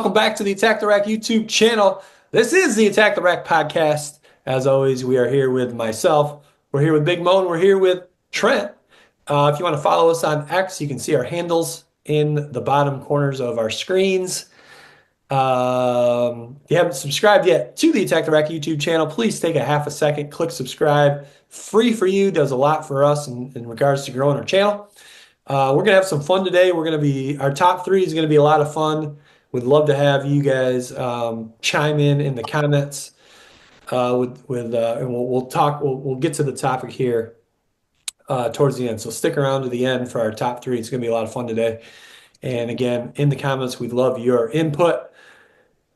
welcome back to the Attack the Rack YouTube channel. This is the Attack the Rack podcast. As always, we are here with myself. We're here with Big Mo, and we're here with Trent. If you want to follow us on X, you can see our handles in the bottom corners of our screens. If you haven't subscribed yet to the Attack the Rack YouTube channel, please take a half a second, click subscribe. Free for you, does a lot for us in regards to growing our channel. We're going to have some fun today. Our top three is going to be a lot of fun. We'd love to have you guys chime in the comments and we'll get to the topic here towards the end. So stick around to the end for our top three. It's going to be a lot of fun today. And again, in the comments, we'd love your input.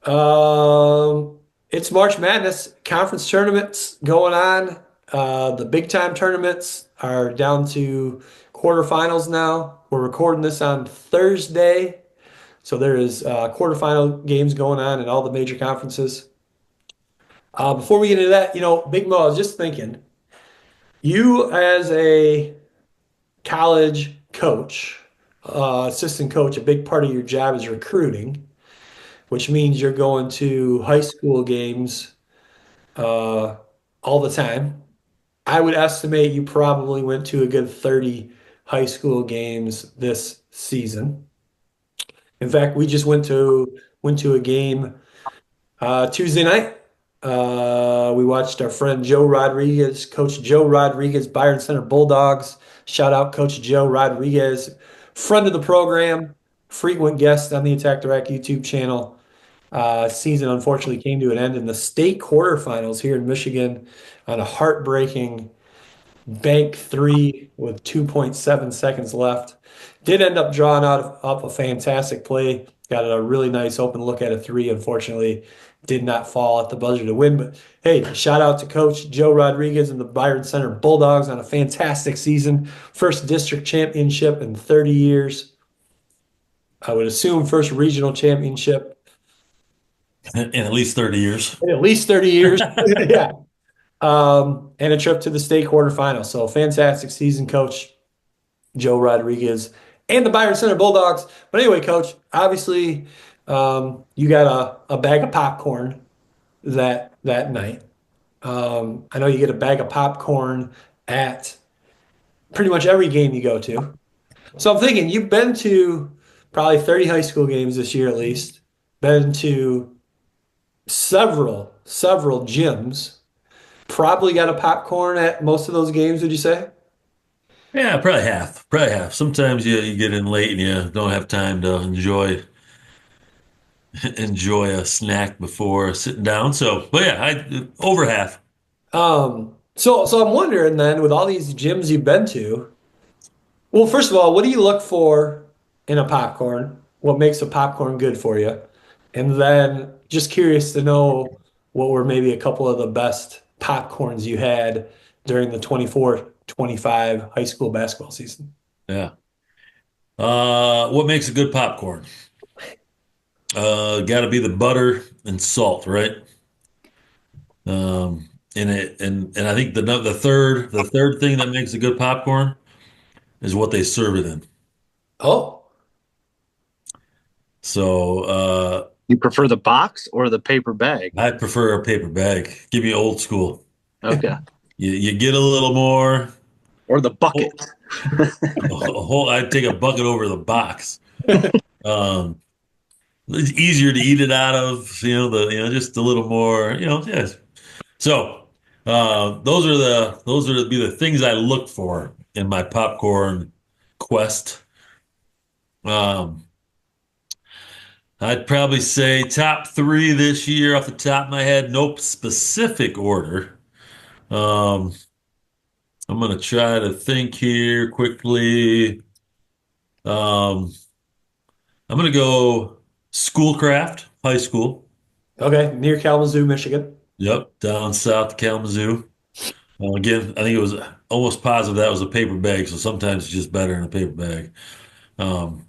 It's March Madness, conference tournaments going on. The big time tournaments are down to quarterfinals now. We're recording this on Thursday. So there is quarterfinal games going on in all the major conferences. Before we get into that, Big Mo, I was just thinking, you as a college coach, assistant coach, a big part of your job is recruiting, which means you're going to high school games all the time. I would estimate you probably went to a good 30 high school games this season. In fact, we just went to a game Tuesday night. We watched our friend Joe Rodriguez, Coach Joe Rodriguez, Byron Center Bulldogs. Shout out Coach Joe Rodriguez, friend of the program, frequent guest on the Attack the Rack YouTube channel. Season unfortunately came to an end in the state quarterfinals here in Michigan on a heartbreaking bank three with 2.7 seconds left. Did end up drawing up a fantastic play. Got a really nice open look at a three. Unfortunately, did not fall at the buzzer to win. But hey, shout out to Coach Joe Rodriguez and the Byron Center Bulldogs on a fantastic season. First district championship in 30 years. I would assume first regional championship. In at least 30 years. In at least 30 years. Yeah. And a trip to the state quarterfinals. So fantastic season, Coach Joe Rodriguez and the Byron Center Bulldogs. But anyway, Coach, obviously you got a bag of popcorn that night. I know you get a bag of popcorn at pretty much every game you go to. So I'm thinking you've been to probably 30 high school games this year at least, been to several gyms, probably got a popcorn at most of those games, would you say? Yeah, probably half. Probably half. Sometimes you get in late and you don't have time to enjoy a snack before sitting down. So, but yeah, over half. So I'm wondering then, with all these gyms you've been to, well, first of all, what do you look for in a popcorn? What makes a popcorn good for you? And then just curious to know what were maybe a couple of the best popcorns you had during the 24-25 high school basketball season. Yeah. What makes a good popcorn? Got to be the butter and salt, right? And I think the third thing that makes a good popcorn is what they serve it in. Oh, So You prefer the box or the paper bag? I prefer a paper bag. Give me old school. Okay. You get a little more. Or the bucket. I'd take a bucket over the box. It's easier to eat it out of, just a little more, yes. So, those are be the things I look for in my popcorn quest. Um, I'd probably say top three this year off the top of my head, no specific order. Um, I'm gonna try to think here quickly. Um, I'm gonna go Schoolcraft High School. okay. Near Kalamazoo, Michigan. Yep, down south of Kalamazoo. Again, I think it was almost positive that was a paper bag, so sometimes it's just better in a paper bag. Um,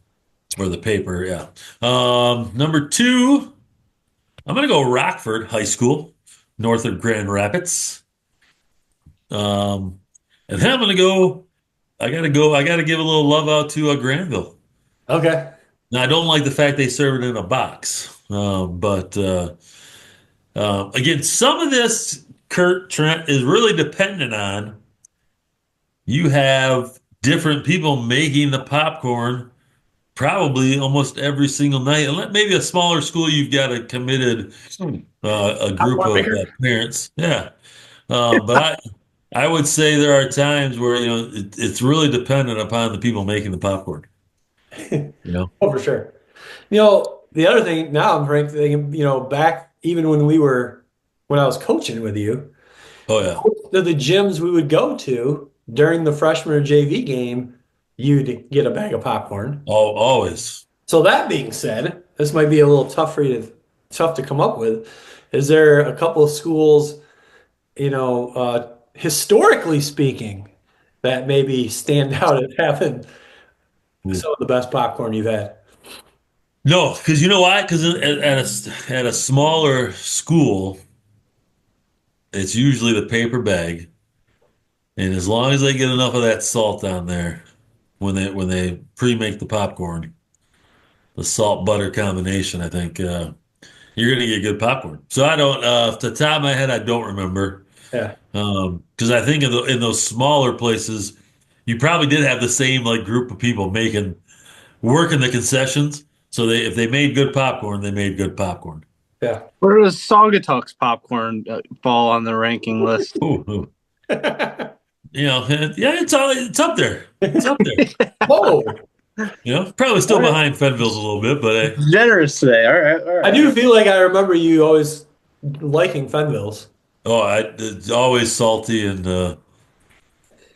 or the paper, yeah. Number two, I'm gonna go Rockford High School, north of Grand Rapids. Um, and then I gotta give a little love out to Granville. Okay. Now, I don't like the fact they serve it in a box. But again, some of this, Kurt Trent, is really dependent on you have different people making the popcorn probably almost every single night. Maybe a smaller school, you've got a committed a group Popcorn of maker. parents. Yeah. But I would say there are times where, it's really dependent upon the people making the popcorn. You know? Oh, for sure. The other thing now I'm Frank thinking, back even when I was coaching with you, Oh yeah. the gyms we would go to during the freshman or JV game, you'd get a bag of popcorn. Oh, always. So that being said, this might be a little tough to come up with. Is there a couple of schools, historically speaking, that maybe stand out as having some of the best popcorn you've had? No, because you know why? Because at a smaller school, it's usually the paper bag, and as long as they get enough of that salt on there when they pre-make the popcorn, the salt butter combination, I think you're gonna get good popcorn. So I don't, off the top of my head, I don't remember. Yeah, Because I think in those smaller places, you probably did have the same like group of people working the concessions. So if they made good popcorn, they made good popcorn. yeah. Where does Saugatuck's popcorn fall on the ranking list? Ooh, ooh. Yeah, it's up there. It's up there. Whoa. Probably still behind Fenville's a little bit, but Generous today. All right, all I right. do feel like I remember you always liking Fenvilles. it's always salty, and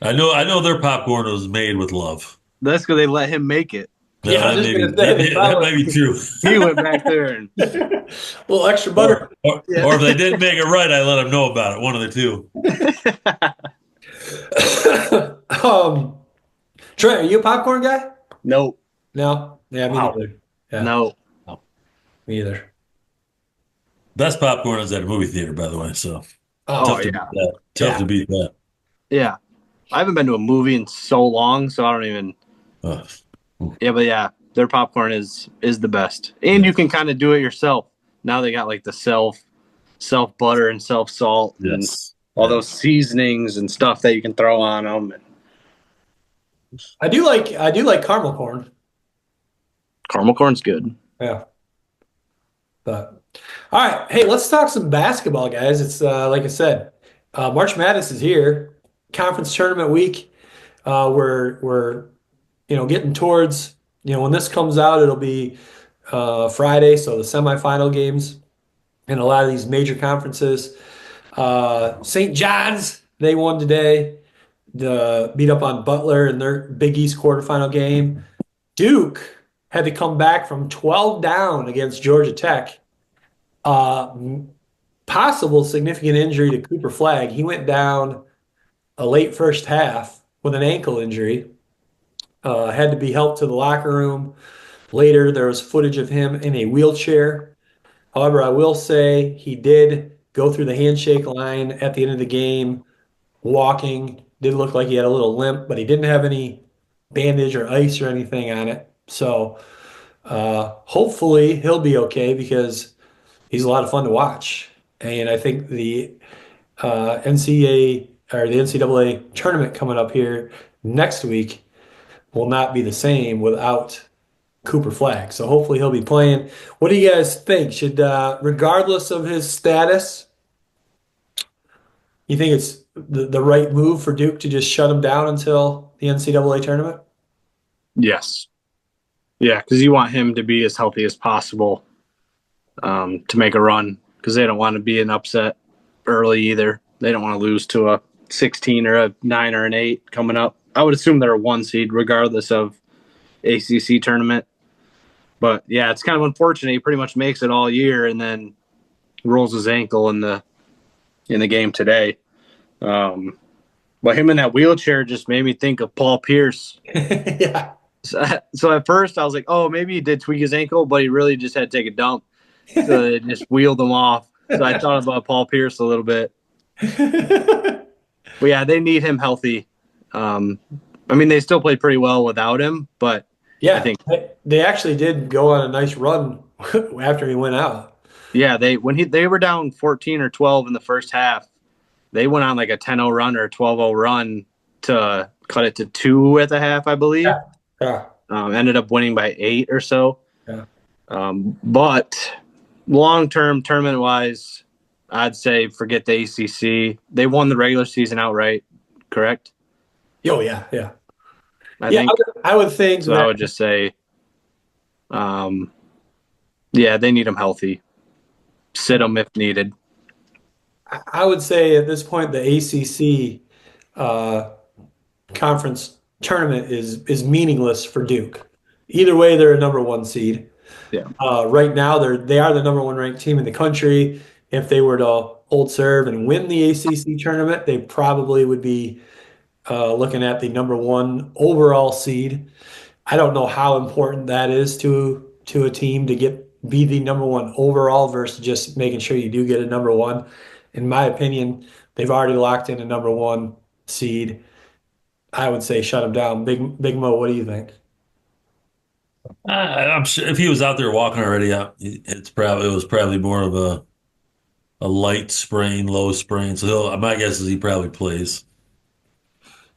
I know their popcorn was made with love. That's because they let him make it. Yeah, I was just gonna say they That might be true. He went back there and a little extra Or, butter. or, Yeah. or if they didn't make it right, I let them know about it. One of the two. um, Trey, are you a popcorn guy? nope, No. Yeah, me Wow. neither. Yeah, no. me either. Best popcorn is at a movie theater, by the way. So Oh, tough to yeah. beat that. Tough Yeah. to beat that. Yeah, I haven't been to a movie in so long, so I don't even. Uh, Yeah, but yeah, their popcorn is the best, and you can kind of do it yourself. Now they got like the self butter and self salt and yes. all those seasonings and stuff that you can throw on them. I do like caramel corn. Caramel corn's good. Yeah. But all right, hey, let's talk some basketball, guys. It's like I said, March Madness is here. Conference tournament week. We're getting towards when this comes out, it'll be Friday, so the semifinal games in a lot of these major conferences. St. John's, they won today. Beat up on Butler in their Big East quarterfinal game. Duke had to come back from 12 down against Georgia Tech. Possible significant injury to Cooper Flagg. He went down a late first half with an ankle injury. Had to be helped to the locker room. Later, there was footage of him in a wheelchair. However, I will say he did go through the handshake line at the end of the game, walking. Did look like he had a little limp, but he didn't have any bandage or ice or anything on it. So hopefully he'll be okay because he's a lot of fun to watch. And I think the NCAA or the NCAA tournament coming up here next week will not be the same without Cooper Flagg. So hopefully he'll be playing. What do you guys think? Should, regardless of his status, you think it's the right move for Duke to just shut him down until the NCAA tournament? Yes. Yeah, because you want him to be as healthy as possible to make a run because they don't want to be an upset early either. They don't want to lose to a 16 or a 9 or an 8 coming up. I would assume they're a 1 seed regardless of ACC tournament. But yeah, it's kind of unfortunate. He pretty much makes it all year and then rolls his ankle in the game today. But him in that wheelchair just made me think of Paul Pierce. Yeah. So at first I was like, oh, maybe he did tweak his ankle, but he really just had to take a dump. So they just wheeled him off. So I thought about Paul Pierce a little bit. But yeah, they need him healthy. They still play pretty well without him, but I Yeah, think. they actually did go on a nice run after he went out. Yeah, they were down 14 or 12 in the first half. They went on like a 10-0 run or a 12-0 run to cut it to 2 at the half, I believe. Yeah, yeah, Ended up winning by 8 or so. yeah. But long term, tournament wise, I'd say forget the ACC. They won the regular season outright, correct? Oh yeah, yeah, I yeah. think. I would think So I that would just say, um, yeah, they need them healthy. Sit them if needed. I would say at this point the ACC uh, conference tournament is meaningless for Duke. Either way, they're a number one seed. Yeah. Right now, they are the number one ranked team in the country. If they were to hold serve and win the ACC tournament, they probably would be looking at the number one overall seed. I don't know how important that is to a team to be the number one overall versus just making sure you do get a number one. In my opinion, they've already locked in a number one seed. I would say shut them down. Big Mo, what do you think? I'm sure if he was out there walking already, it was probably more of a light sprain, low sprain. So my guess is he probably plays.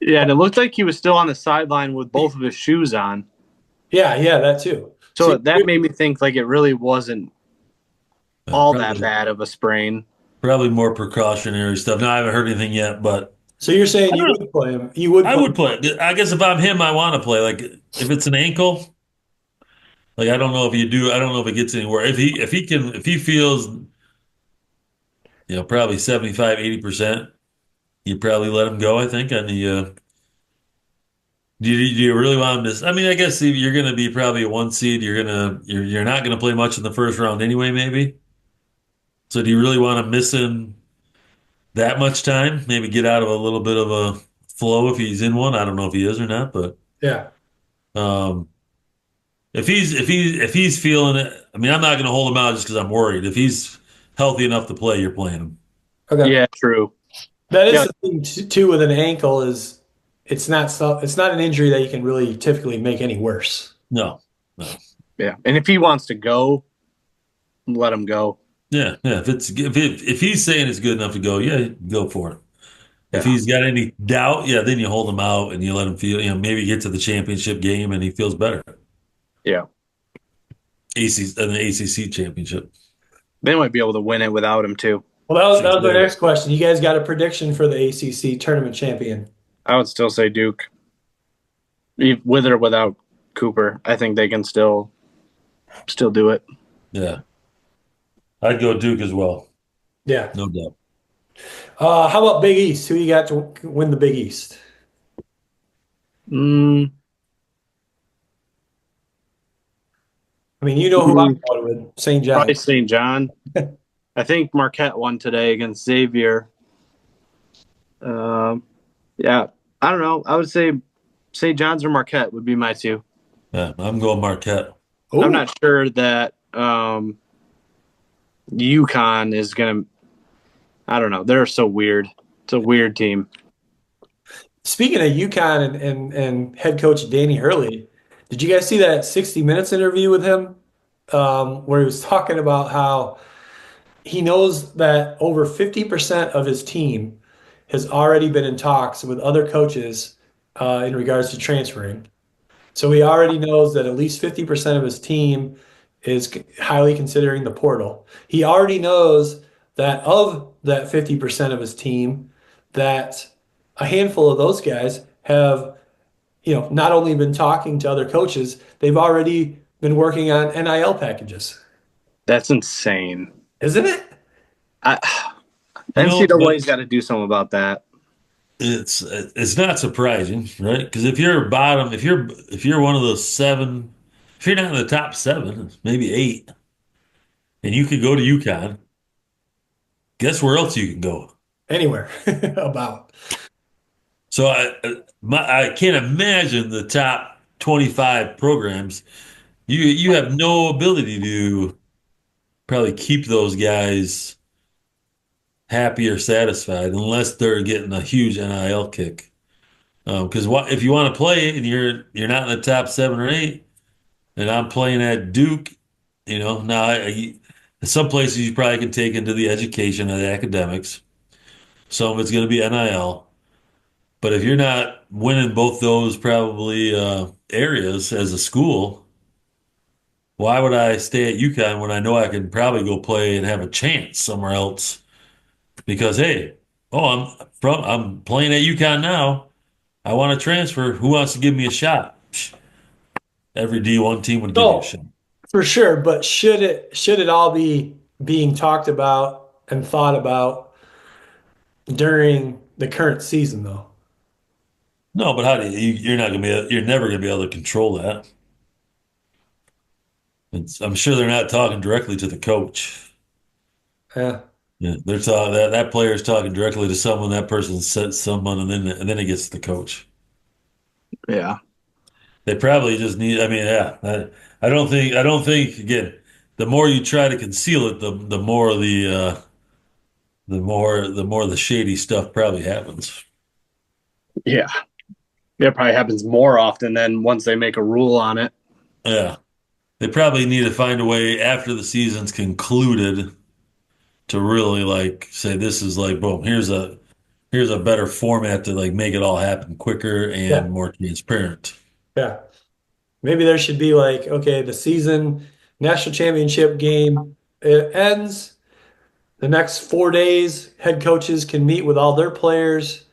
Yeah, and it looked like he was still on the sideline with both of his shoes on. Yeah, yeah, that too. So So that made me think like it really wasn't all that Probably bad of a sprain. probably more precautionary stuff. No, I haven't heard anything yet, but so you're saying I you don't know. would play him? You would I play would play. I guess if I'm him, I want to play. Like if it's an ankle, like I don't know if you do. I don't know if it gets anywhere. If he feels probably 75, 80%, you probably let him go. I think on the. Do you really want him to? I mean, I guess if you're going to be probably a one seed. You're not going to play much in the first round anyway. Maybe. So do you really want to miss him that much time? Maybe get out of a little bit of a flow if he's in one. I don't know if he is or not, but yeah. um, if he's feeling it, I mean, I'm not going to hold him out just because I'm worried. If he's healthy enough to play, you're playing him. Okay. Yeah, true. That is Yeah, the thing too with an ankle is it's not an injury that you can really typically make any worse. No, no. yeah. And if he wants to go, let him go. Yeah, yeah. If he's saying it's good enough to go, yeah, go for it. If Yeah. he's got any doubt, yeah, then you hold him out and you let him feel, maybe get to the championship game and he feels better. Yeah. ACC, the ACC championship. They might be able to win it without him too. Well, that was my Exactly. next question. You guys got a prediction for the ACC tournament champion? I would still say Duke. With or without Cooper. I think they can still do it. Yeah, I'd go Duke as well, Yeah. no doubt. How about Big East? Who you got to win the Big East? Mm, I mean, you know who I'm going with, St. Probably John's. St. John. I think Marquette won today against Xavier. Yeah, I don't know. I would say St. John's or Marquette would be my two. Yeah, I'm going Marquette. I'm Oh, not sure that UConn is gonna. I don't know. They're so weird. It's a weird team. speaking of UConn and head coach Danny Hurley, did you guys see that 60 Minutes interview with him where he was talking about how he knows that over 50% of his team has already been in talks with other coaches in regards to transferring. So he already knows that at least 50% of his team is highly considering the portal. He already knows that of that 50% of his team, that a handful of those guys have, not only been talking to other coaches, they've already been working on NIL packages. That's insane. Isn't it? I, But NCAA's got to do something about that. it's not surprising, right? Because if you're bottom, if you're one of those seven, if you're not in the top seven, maybe eight, and you could go to UConn, guess where else you can go? Anywhere about. So I can't imagine the top 25 programs. You have no ability to probably keep those guys happy or satisfied unless they're getting a huge NIL kick. Because what if you want to play and you're not in the top seven or eight, and I'm playing at Duke, now some places you probably can take into the education and the academics. Some of it's going to be NIL. But if you're not winning both those probably areas as a school, why would I stay at UConn when I know I can probably go play and have a chance somewhere else? Because hey, I'm playing at UConn now. I want to transfer. Who wants to give me a shot? Every D1 team would give you a No, shot. for sure. But should it all be being talked about and thought about during the current season, though? No, but how do you're not gonna you're never gonna be able to control that. I'm sure they're not talking directly to the coach. Yeah, Yeah, they're talking that player's talking directly to someone. That person said someone, and then it gets to the coach. Yeah. They probably just need. I mean, yeah. I don't think again. The more you try to conceal it, the more the more the shady stuff probably happens. Yeah. It probably happens more often than once they make a rule on it. Yeah, they probably need to find a way after the season's concluded to really like say this is like boom. Here's a better format to like make it all happen quicker yeah, and more transparent. yeah. Maybe there should be like, okay, the season national championship game it ends. The next 4 days, head coaches can meet with all their players.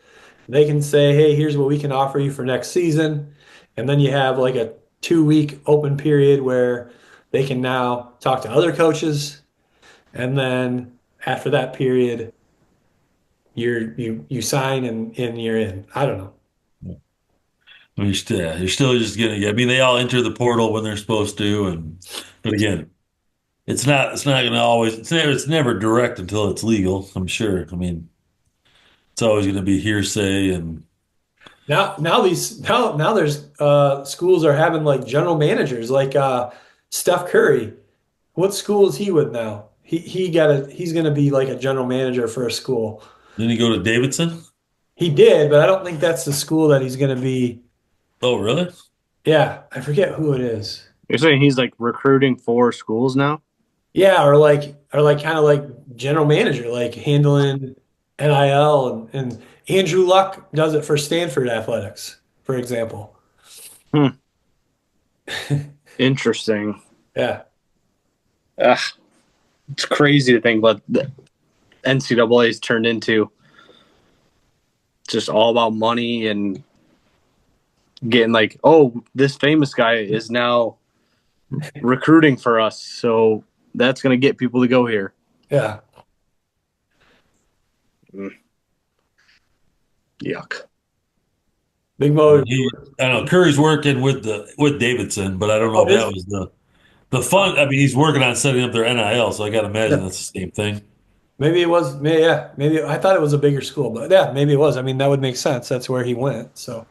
They can say, hey, here's what we can offer you for next season. And then you have like a 2 week open period where they can now talk to other coaches. And then after that period, you sign and you're in. I don't know. I mean, you're still just getting. I mean, they all enter the portal when they're supposed to, and but again, it's not going to always. It's never direct until it's legal. I'm sure. I mean, it's always going to be hearsay, and Now there's schools are having like general managers like Steph Curry. What school is he with now? He's gonna be like a general manager for a school. then you go to Davidson. He did, but I don't think that's the school that he's gonna be. Oh, really? Yeah, I forget who it is. You're saying he's like recruiting for schools now? Yeah, or like kind of like general manager, like handling NIL and Andrew Luck does it for Stanford athletics, for example. Hmm. Interesting. Yeah. Ugh, it's crazy to think what the NCAA's turned into. Just all about money and getting like, oh, this famous guy is now recruiting for us, so that's going to get people to go here. Yeah. Mm, yuck. Big I Mo. mean, I don't know. Curry's working with Davidson, but I don't know Oh, if it that is? was the fun. I mean, he's working on setting up their NIL, so I got to imagine Yeah. that's the same thing. Maybe it was, yeah, maybe I thought it was a bigger school, but yeah, maybe it was. I mean, that would make sense. That's where he went. So,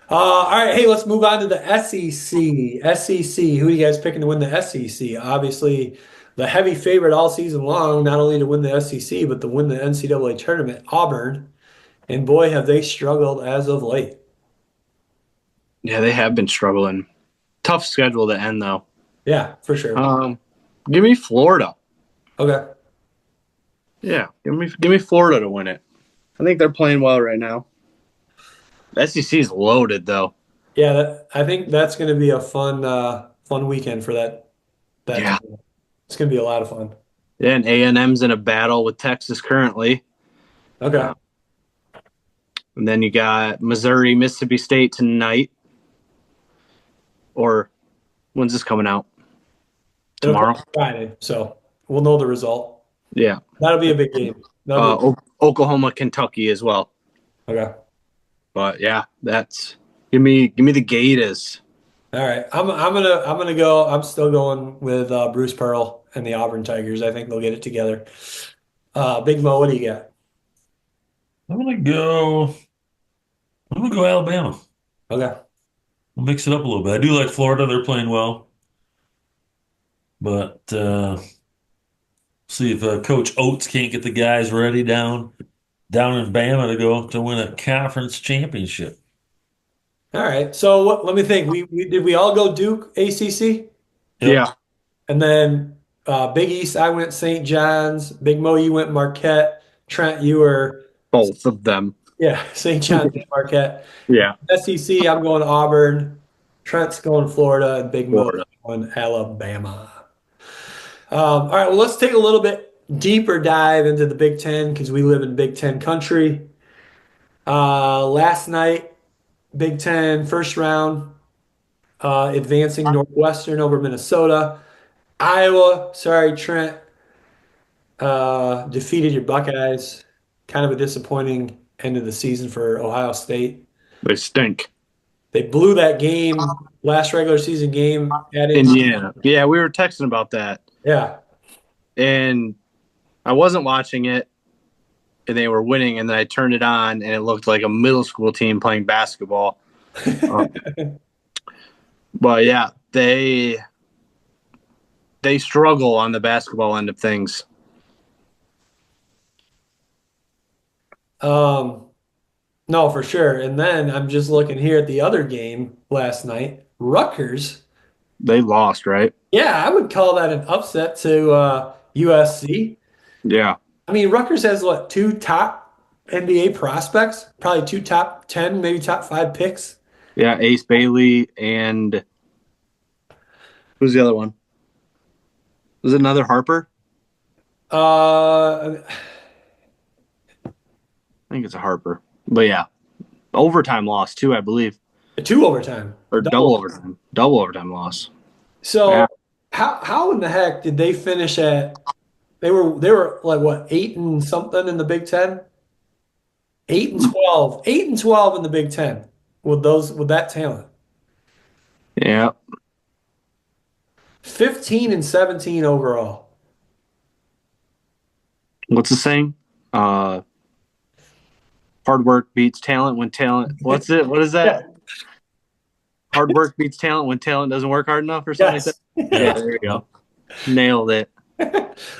all right, hey, let's move on to the SEC. SEC, who are you guys picking to win the SEC? Obviously, the heavy favorite all season long, not only to win the SEC, but to win the NCAA tournament, Auburn. And boy, have they struggled as of late. Yeah, they have been struggling. Tough schedule to end though. Yeah, for sure. Um, give me Florida. Okay. Yeah, give me Florida to win it. I think they're playing well right now. The SEC is loaded though. Yeah, I think that's going to be a fun weekend for that Yeah, tournament. It's going to be a lot of fun. yeah, and A&M's in a battle with Texas currently. Okay. And then you got Missouri, Mississippi State tonight. Or when's this coming out? It'll come Tomorrow? Friday, so we'll know the result. Yeah. That'll be a big game. That'll be Oklahoma, Kentucky as well. okay. But yeah, that's give me the Gators. All right, I'm gonna go. I'm still going with Bruce Pearl and the Auburn Tigers. I think they'll get it together. Big Mo, what do you got? I'm gonna go. I'm gonna go Alabama. Okay. We'll mix it up a little bit. I do like Florida; they're playing well, but see if Coach Oates can't get the guys ready down in Bama to go to win a conference championship. All right. So let me think. We all go Duke ACC, Yep. Yeah, and then Big East. I went St. John's. Big Mo, you went Marquette. Trent, you were both of them. yeah St. John's and Marquette. Yeah, SEC. I'm going Auburn. Trent's going Florida, and Big Mo's Florida. going Alabama. All right. Well, let's take a little bit deeper dive into the Big Ten because we live in Big Ten country. Last night, Big Ten first round, advancing Northwestern over Minnesota. Iowa, sorry, Trent, defeated your Buckeyes. Kind of a disappointing end of the season for Ohio State. They stink. They blew that game, last regular season game at Indiana. Indiana. Yeah, we were texting about that, Yeah. and I wasn't watching it, and they were winning, and then I turned it on, and it looked like a middle school team playing basketball. But yeah, they struggle on the basketball end of things. No, for sure. And then I'm just looking here at the other game last night. Rutgers. They lost, right? Yeah, I would call that an upset to USC. Yeah. I mean, Rutgers has what, two top NBA prospects? Probably two top 10, maybe top five picks. Yeah, Ace Bailey and who's the other one? Was it another Harper? Uh, I think it's a Harper. But yeah, overtime loss too, I believe, two overtime. or double overtime. Double overtime loss. So Yeah. how in the heck did they finish at they were like what, 8 and something in the Big Ten? 8 and 12. 8 and 12 in the Big Ten with that talent. Yeah. 15 and 17 overall. What's the saying? Hard work beats talent when talent. What's it? What is that? Yeah. Hard work beats talent when talent doesn't work hard enough, or something Yes. like that. Yeah, there you go. Nailed it.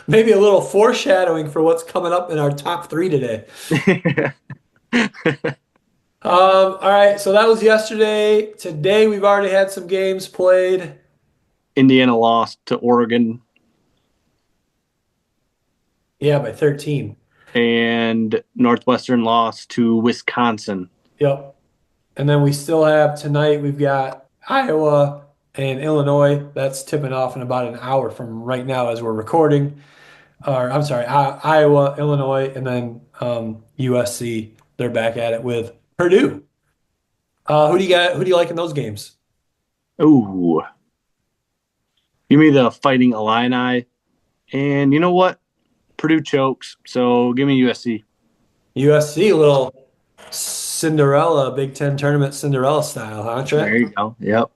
Maybe a little foreshadowing for what's coming up in our top three today. All right, so that was yesterday. Today we've already had some games played. Indiana lost to Oregon, Yeah, by 13. and Northwestern lost to Wisconsin. Yep. And then we still have tonight, we've got Iowa and Illinois. That's tipping off in about an hour from right now as we're recording. Or I'm sorry, Iowa, Illinois, and then USC. They're back at it with Purdue. Who do you got? Who do you like in those games? Ooh. Give me the Fighting Illini. And you know what? Purdue chokes, so give me USC. USC, a little Cinderella, Big Ten tournament Cinderella style, huh, There Trent? you go. Yep.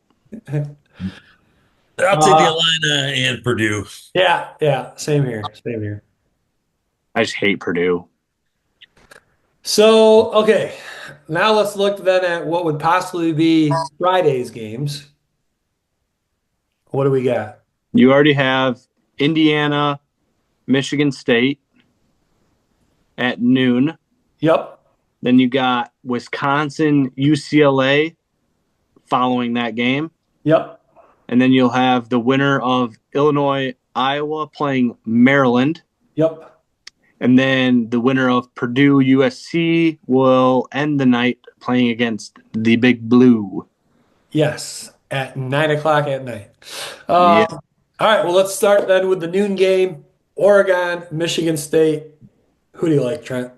I'll take the Illini and Purdue. Yeah, same here, same here. I just hate Purdue. So, okay, now let's look then at what would possibly be Friday's games. What do we got? You already have Indiana, Michigan State at noon. Yep, Then you got Wisconsin, UCLA following that game. yep, And then you'll have the winner of Illinois, Iowa playing Maryland. yep. And then the winner of Purdue, USC will end the night playing against the Big Blue. Yes, at 9 o'clock at night. Yeah. All right, well, let's start then with the noon game. Oregon, Michigan State. Who do you like, Trent?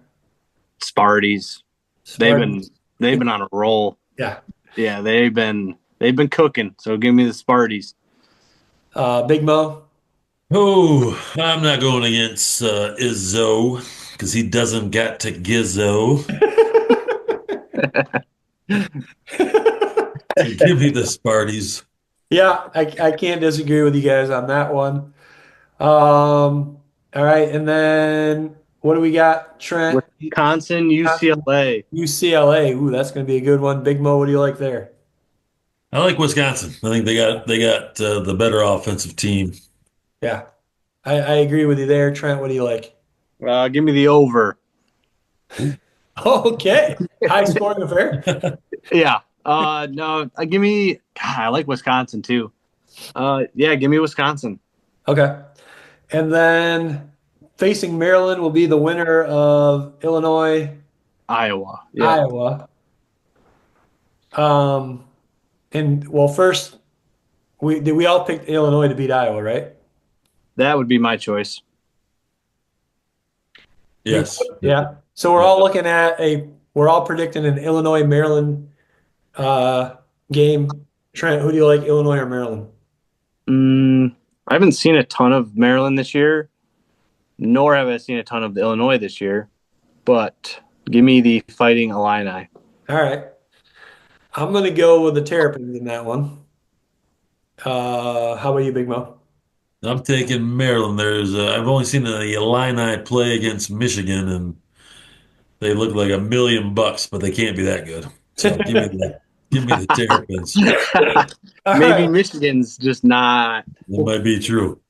Sparties. Spartans? They've been on a roll. Yeah. Yeah, they've been cooking. So give me the Sparties. Big Mo. Oh, I'm not going against Izzo because he doesn't get to Gizzo. So give me the Sparties. Yeah, I can't disagree with you guys on that one. All right, and then what do we got, Trent? Wisconsin, UCLA. UCLA. Ooh, that's going to be a good one. Big Mo, what do you like there? I like Wisconsin. I think they got the better offensive team. Yeah, I agree with you there. Trent, what do you like? Give me the over. Okay, high scoring affair. Yeah. No, give me. God, I like Wisconsin too. Yeah, give me Wisconsin. Okay. And then facing Maryland will be the winner of Illinois, Iowa. Yep, Iowa. Um, and well, first we all picked Illinois to beat Iowa, right? that would be my choice. Yes. Yeah. So we're Yep. all looking at we're all predicting an Illinois Maryland game. Trent, who do you like, Illinois or Maryland? I haven't seen a ton of Maryland this year, nor have I seen a ton of Illinois this year. But give me the Fighting Illini. All right. I'm gonna go with the Terrapins in that one. How about you, Big Mo? I'm taking Maryland. I've only seen the Illini play against Michigan, and they look like $1,000,000, but they can't be that good. So give me the Terrapins. All Maybe right. Michigan's just not That might be true.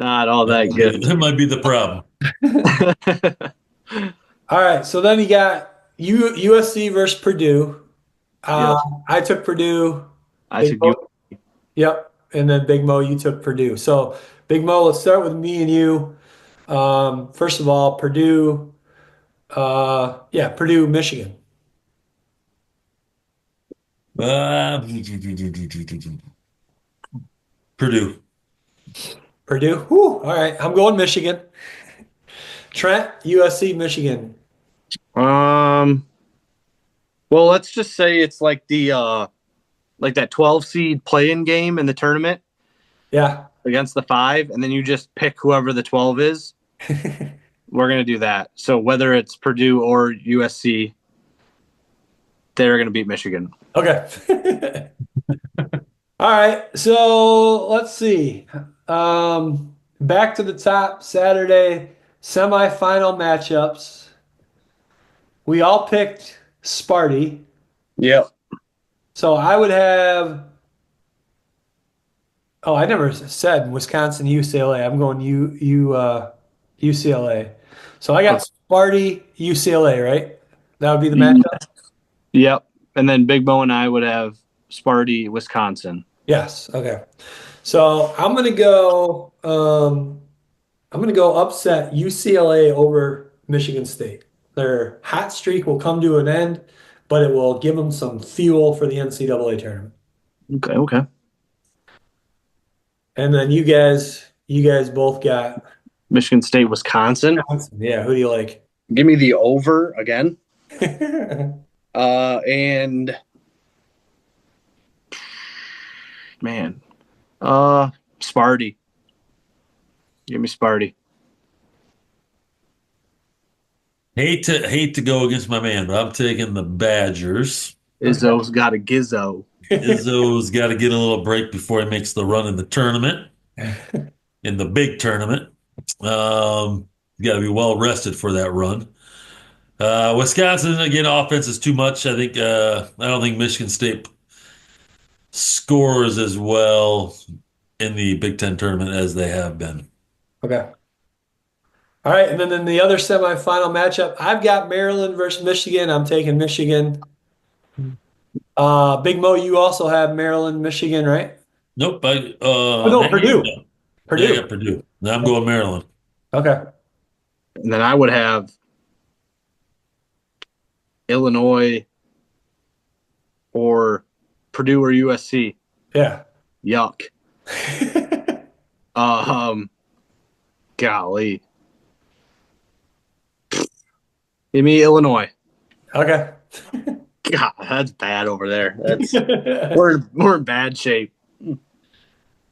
all that good. That might be the problem. All right. So then you got USC versus Purdue. Uh, Yep, I took Purdue. I Big took you. Mo, yep. And then Big Mo, you took Purdue. So Big Mo, let's start with me and you. First of all, Purdue. Yeah, Purdue, Michigan. Uh, Purdue. Purdue. Whew. All right. I'm going Michigan. Trent, USC, Michigan. Um, well, let's just say it's like the like that 12 seed play-in game in the tournament Yeah. against the 5, and then you just pick whoever the 12 is. We're gonna do that. So whether it's Purdue or USC, they're gonna beat Michigan. Okay. All right. So let's see. Back to the top Saturday semifinal matchups. We all picked Sparty. Yep. So I would have, oh, I never said Wisconsin, UCLA. I'm going UCLA. So I got Okay. Sparty, UCLA, right? That would be the matchup? Yep. And then Big Bo and I would have Sparty, Wisconsin. Yes. Okay. So I'm gonna go upset UCLA over Michigan State. Their hot streak will come to an end, but it will give them some fuel for the NCAA tournament. Okay. Okay. And then you guys both got Michigan State, Wisconsin. Wisconsin. Yeah, who do you like? Give me the over again. And man, Sparty. Give me Sparty. Hate to go against my man, but I'm taking the Badgers. Izzo's got a gizzo. Izzo's got to get a little break before he makes the run in the tournament, in the big tournament. You got to be well rested for that run. Wisconsin, again, offense is too much. I don't think Michigan State scores as well in the Big Ten tournament as they have been. Okay. All right, and then in the other semifinal matchup, I've got Maryland versus Michigan. I'm taking Michigan. Big Mo, you also have Maryland, Michigan, right? Nope. Oh no, Hang on. Purdue. No. Yeah, I Purdue. got Purdue. Now I'm going Maryland. Okay. And then I would have Illinois or Purdue or USC. Yeah. Yuck. Golly. Give me Illinois. Okay. God, that's bad over there. That's we're in bad shape.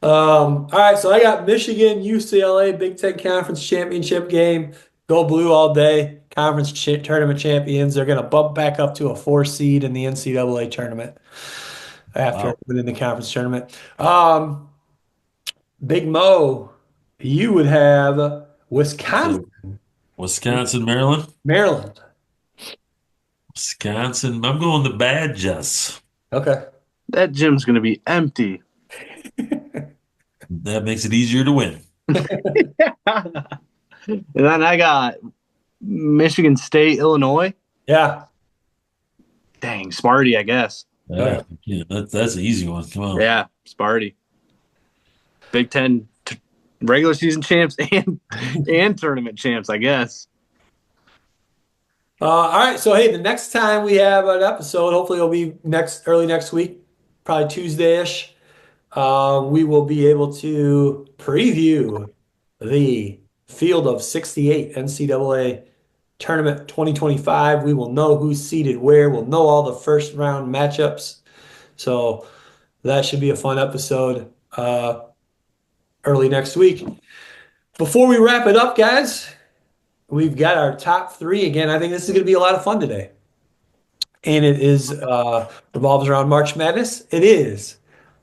All right, so I got Michigan, UCLA, Big Ten Conference Championship game. Go blue all day. Tournament champions. They're going to bump back up to a 4 seed in the NCAA tournament after Wow. winning the conference tournament. Big Mo, you would have Wisconsin, So Wisconsin, Maryland. Maryland. Wisconsin. I'm going the Badgers. Okay. That gym's gonna be empty. That makes it easier to win. And then I got Michigan State, Illinois. Yeah. Dang, Sparty, I guess. Yeah, that's an easy one. Come on. Yeah, Sparty. Big Ten regular season champs and tournament champs, I guess. All right, so hey, the next time we have an episode, hopefully it'll be early next week, probably Tuesday-ish. We will be able to preview the Field of 68 NCAA Tournament 2025. We will know who's seated where. We'll know all the first round matchups. So that should be a fun episode early next week. Before we wrap it up, guys, we've got our top three again. I think this is going to be a lot of fun today. And it is revolves around March Madness. It is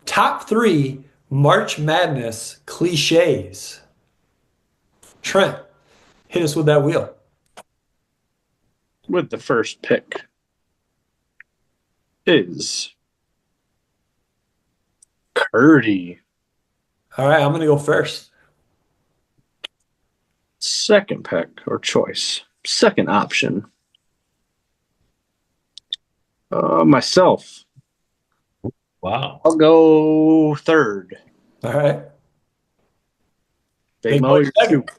top three March Madness cliches. Trent, hit us with that wheel. With the first pick is Curdy. All right, I'm going to go first. Second pick or choice. Second option. Myself. Wow. I'll go third. All right. Big Mo, you're second. two.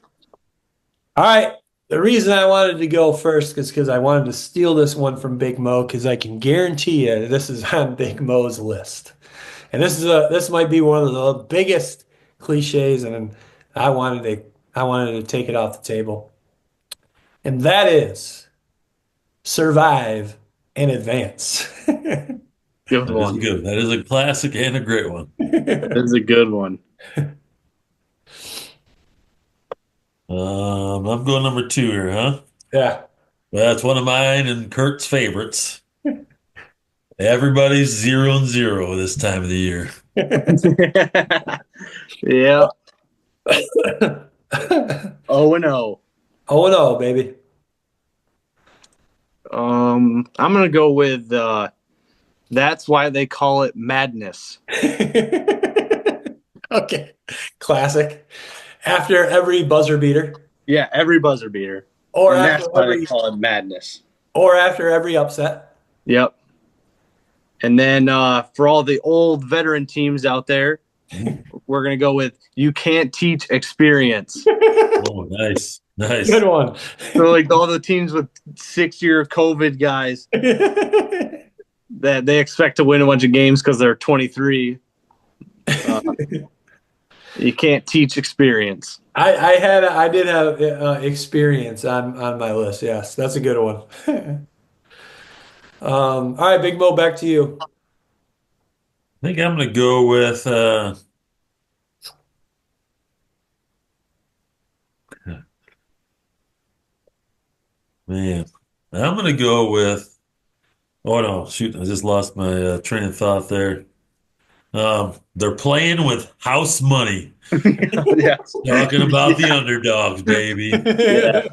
All right. The reason I wanted to go first is because I wanted to steal this one from Big Mo because I can guarantee you this is on Big Mo's list. And this might be one of the biggest cliches, and I wanted to take it off the table. And that is survive and advance. Good That is one. good. That is a classic and a great one. That's a good one. I'm going number 2 here, huh? Yeah. That's one of mine and Kurt's favorites. Everybody's 0-0 this time of the year. Yeah. 0-0. 0-0, baby. I'm gonna go with that's why they call it madness. Okay. Classic. After every buzzer beater. Yeah, every buzzer beater. Or And after that's why every they call it madness. or after every upset. Yep. And then for all the old veteran teams out there, we're gonna go with you can't teach experience. Oh, nice. Nice. Good one. So like all the teams with 6-year COVID guys that they expect to win a bunch of games because they're 23. You can't teach experience. I did have experience on my list. Yes, that's a good one. All right, Big Mo, back to you. I think I'm going to go with man. I'm going to go with oh no, shoot, I just lost my train of thought there. They're playing with house money. Yeah. Talking about the underdogs, baby. Yeah.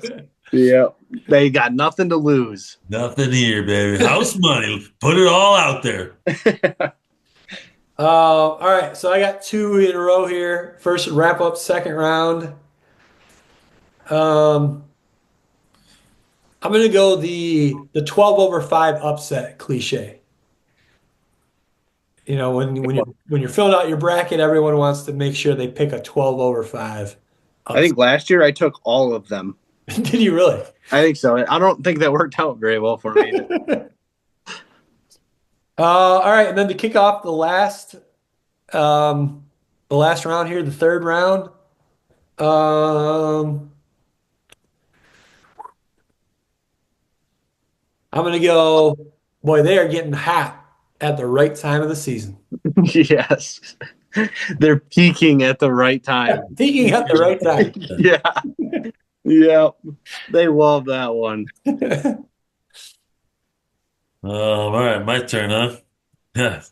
Yeah. They got nothing to lose. Nothing here, baby. House money. Put it all out there. All right, so I got two in a row here. First wrap up second round. I'm gonna go the 12/5 upset cliche. You know, when you're filling out your bracket, everyone wants to make sure they pick a 12/5. I think last year I took all of them. Did you really? I think so. I don't think that worked out very well for me. All right, and then to kick off the last round here, the third round. I'm gonna go. Boy, they are getting hot at the right time of the season. Yes. They're peaking at the right time. Peaking at the right time. Yeah. Yeah. They love that one. All right, my turn, huh? Yeah.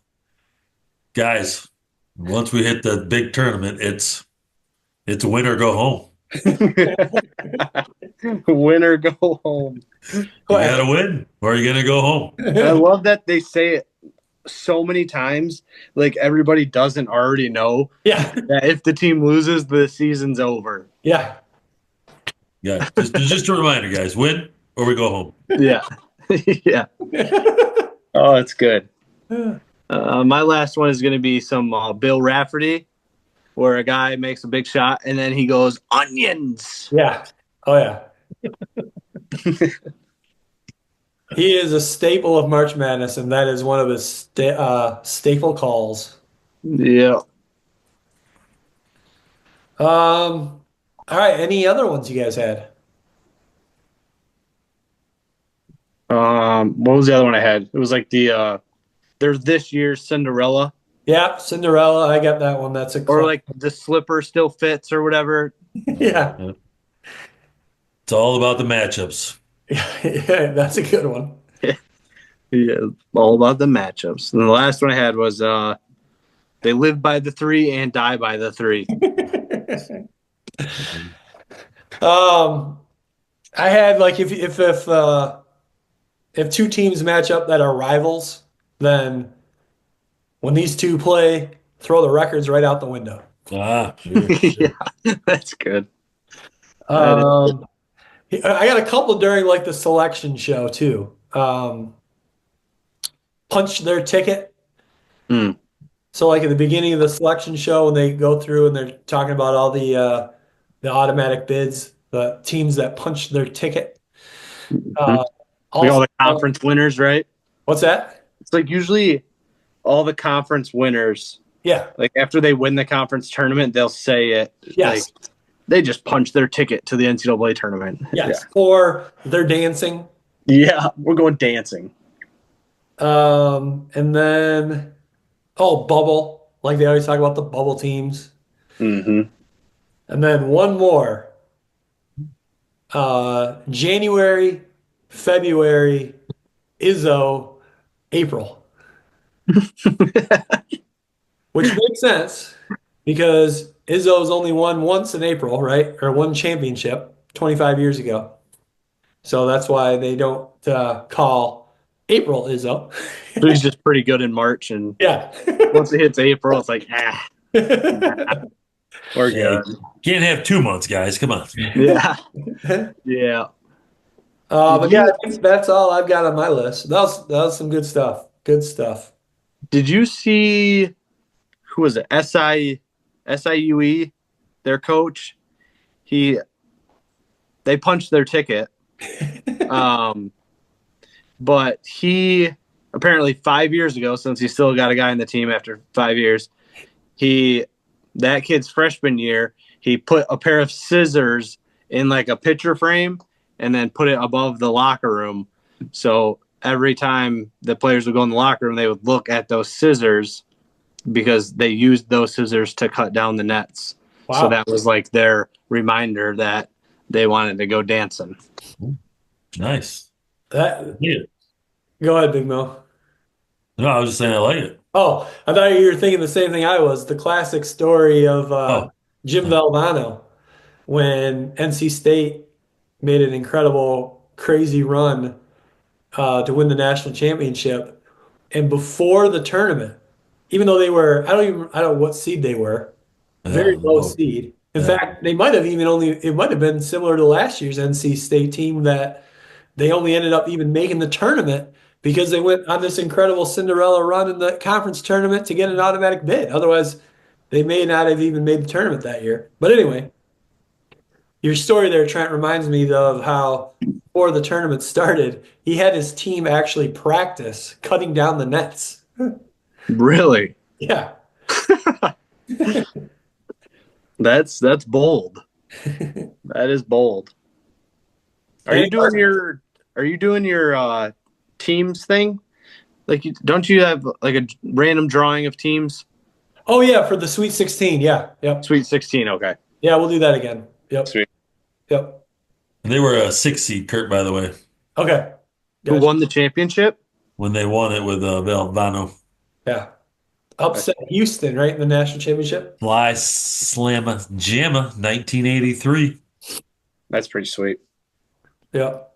Guys, once we hit the big tournament, it's win or go home. Win or go home. You gotta win, or you're gonna go home. I love that they say it so many times, like everybody doesn't already know Yeah, that if the team loses, the season's over. yeah. Yeah, just a reminder, guys, win or we go home. Yeah. Yeah. Oh, it's good. Yeah. My last one is going to be some Bill Rafferty, where a guy makes a big shot and then he goes onions. Yeah. Oh yeah. He is a staple of March Madness, and that is one of his staple calls. Yeah. All right. Any other ones you guys had? What was the other one I had? It was like there's this year's Cinderella, Yeah, Cinderella. I got that one. That's a or class. like the slipper still fits or whatever. Yeah. Yeah. It's all about the matchups. Yeah, that's a good one. Yeah, all about the matchups. And the last one I had was they live by the three and die by the three. Um, I had like if two teams match up that are rivals, then when these two play, throw the records right out the window. Sure, Yeah, sure. that's good. That is, Um, I got a couple during like the selection show too. Punch their ticket. mm, So like at the beginning of the selection show, when they go through and they're talking about all the automatic bids, the teams that punch their ticket. mm. Uh, Like all also, the conference winners, right? what's that? It's like usually all the conference winners, Yeah. like after they win the conference tournament, they'll say it like Yes. they just punched their ticket to the NCAA tournament. Yes. Or they're dancing. Yeah, we're going dancing. And then bubble. Like they always talk about the bubble teams. Mm-hmm. And then one more. January, February, Izzo, April. Which makes sense because Izzo's only won once in April, right? Or one championship 25 years ago. So that's why they don't call April Izzo. So he's just pretty good in March, and Yeah. once it hits April, it's like, we're Hey, good. can't have 2 months, guys. Come on. Yeah, yeah. But yeah, I think that's all I've got on my list. That was some good stuff. Good stuff. Did you see who was it? SIUE, their coach. He they punched their ticket. But he apparently 5 years ago, since he still got a guy in the team after 5 years, that kid's freshman year, he put a pair of scissors in like a picture frame and then put it above the locker room. So every time the players would go in the locker room, they would look at those scissors because they used those scissors to cut down the nets. Wow. So that was like their reminder that they wanted to go dancing. Nice. That, Yeah. go ahead, Big Mo. No, I was just saying I like it. Oh, I thought you were thinking the same thing I was. The classic story of Oh, Jim Valvano when NC State made an incredible, crazy run to win the national championship. And before the tournament, even though they were, I don't know what seed they were, very yeah. low seed. In Yeah. fact, they might have it might have been similar to last year's NC State team that they only ended up even making the tournament because they went on this incredible Cinderella run in the conference tournament to get an automatic bid. Otherwise, they may not have even made the tournament that year. But anyway, your story there, Trent, reminds me of how before the tournament started, he had his team actually practice cutting down the nets. Really? Yeah. That's bold. That is bold. Are you doing your teams thing? Like don't you have like a random drawing of teams? Oh yeah, for the Sweet 16. Yeah. Yep. Sweet 16, okay. Yeah, we'll do that again. Yep. Sweet. Yep. And they were a 6 seed, Kurt, by the way, Okay. Who Gotcha. won the championship? when they won it with Valvano. Yeah. Upset Houston, right, in the national championship? Fly Slamma Jamma 1983. That's pretty sweet. Yep.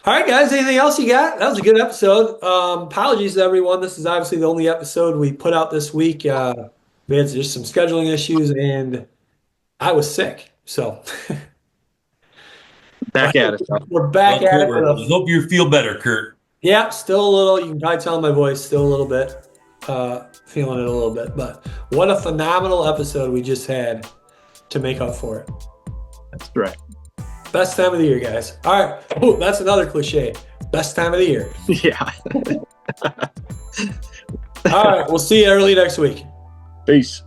All right, guys. Anything else you got? That was a good episode. Apologies to everyone. This is obviously the only episode we put out this week. We had just some scheduling issues, and I was sick. So Back at it. we're back Well, at it Kurt, with I hope you feel better, Kurt. Yeah, still a little. You can probably tell in my voice, still a little bit, feeling it a little bit. But what a phenomenal episode we just had to make up for it. That's right. Best time of the year, guys. All right. Ooh, that's another cliche. Best time of the year. Yeah. All right. We'll see you early next week. Peace.